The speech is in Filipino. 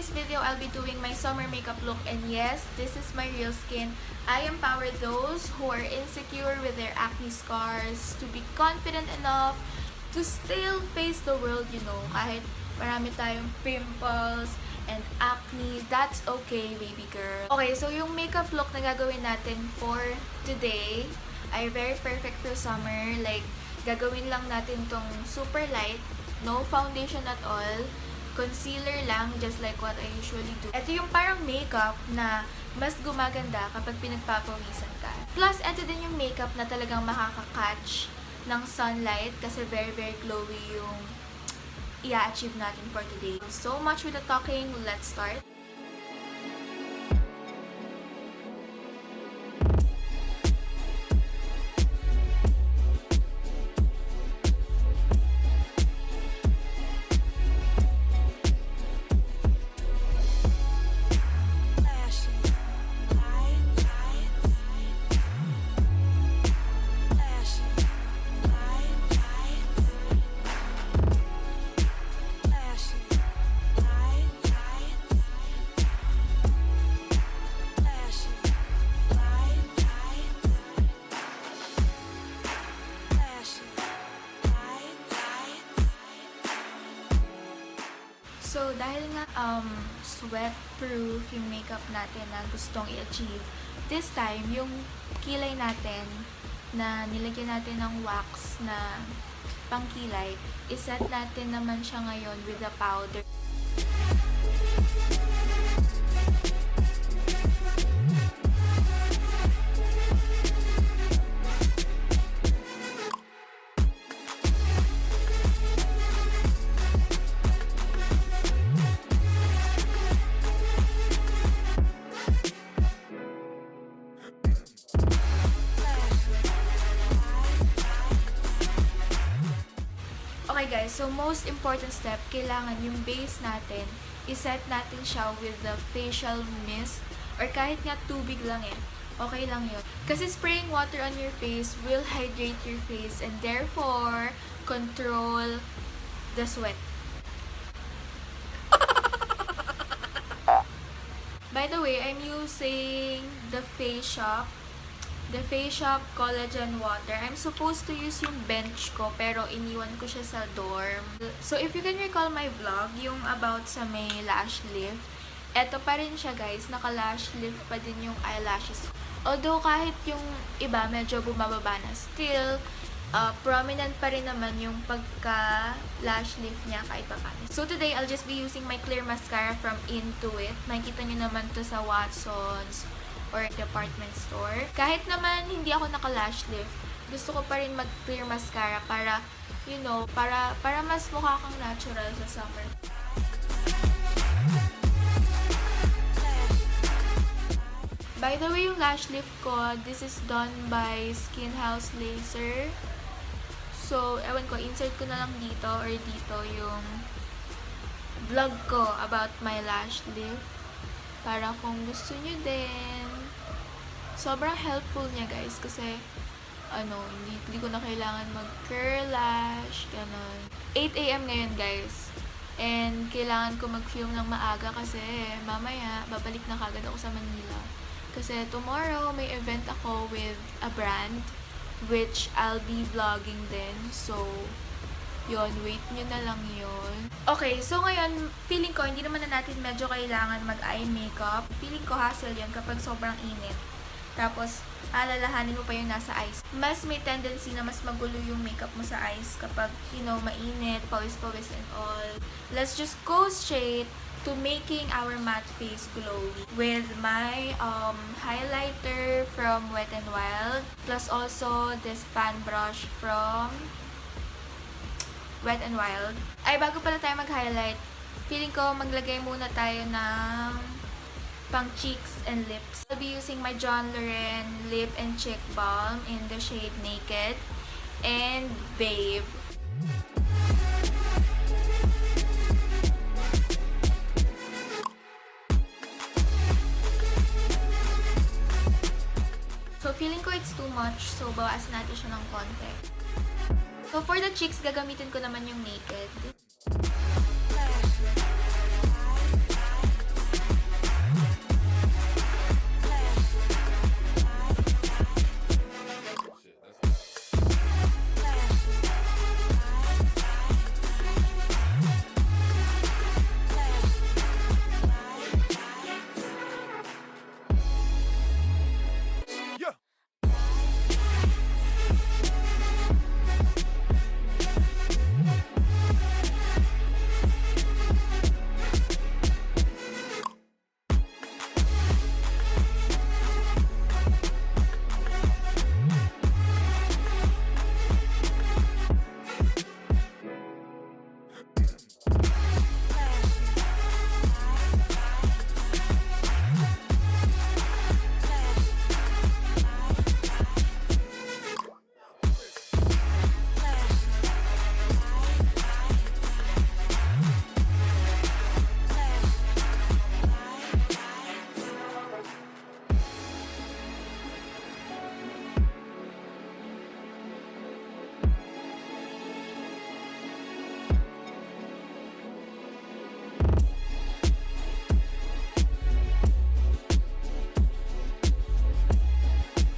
this video, I'll be doing my summer makeup look, and yes, this is my real skin. I empower those who are insecure with their acne scars to be confident enough to still face the world, kahit marami tayong pimples and acne, that's okay, baby girl. Okay, so yung makeup look na gagawin natin for today ay very perfect for summer. Like, gagawin lang natin tong super light, no foundation at all, concealer lang, just like what I usually do. Ito yung parang makeup na mas gumaganda kapag pinagpapawisan ka. Plus, ito din yung makeup na talagang makaka-catch ng sunlight kasi very, very glowy yung i-achieve natin for today. So much with the talking, let's start. So, dahil nga sweat-proof yung makeup natin na gustong i-achieve, this time, yung kilay natin na nilagyan natin ng wax na pangkilay, iset natin naman siya ngayon with the powder. Okay guys, so most important step, kailangan yung base natin, iset natin siya with the facial mist or kahit nga tubig lang okay lang yun. Kasi spraying water on your face will hydrate your face and therefore control the sweat. By the way, I'm using the Face Shop Collagen Water. I'm supposed to use yung bench ko, pero iniwan ko siya sa dorm. So, if you can recall my vlog, yung about sa may lash lift, eto pa rin siya guys, naka-lash lift pa din yung eyelashes. Although, kahit yung iba medyo bumababa na, still, prominent pa rin naman yung pagka-lash lift niya kahit pa paano. So, today, I'll just be using my clear mascara from Intuit. Makikita niyo naman to sa Watsons or department store. Kahit naman hindi ako naka-lash lift, gusto ko pa rin mag-clear mascara para, para mas mukha kang natural sa summer. By the way, yung lash lift ko, this is done by Skin House Laser. So, ewan ko, insert ko na lang dito or dito yung vlog ko about my lash lift. Para kung gusto nyo din. Sobrang helpful niya guys kasi hindi ko na kailangan mag-curl lash, ganon. 8 AM ngayon guys. And kailangan ko mag-film ng maaga kasi mamaya babalik na kagad ako sa Manila. Kasi tomorrow may event ako with a brand which I'll be vlogging din. So, yun, wait nyo na lang yun. Okay, so ngayon, feeling ko, hindi naman na natin medyo kailangan mag-eye makeup. Feeling ko hassle yun kapag sobrang init. Tapos, alalahanin mo pa yung nasa eyes. Mas may tendency na mas magulo yung makeup mo sa eyes kapag, mainit, pawis-pawis and all. Let's just go straight to making our matte face glowy with my highlighter from Wet n Wild. Plus also, this fan brush from Wet n Wild. Ay, bago pala tayo mag-highlight, feeling ko maglagay muna tayo ng pang cheeks and lips. I'll be using my John Loren Lip and Cheek Balm in the shade Naked and Babe. So, feeling ko it's too much, so bawasan natin siya ng konti. So, for the cheeks, gagamitin ko naman yung Naked.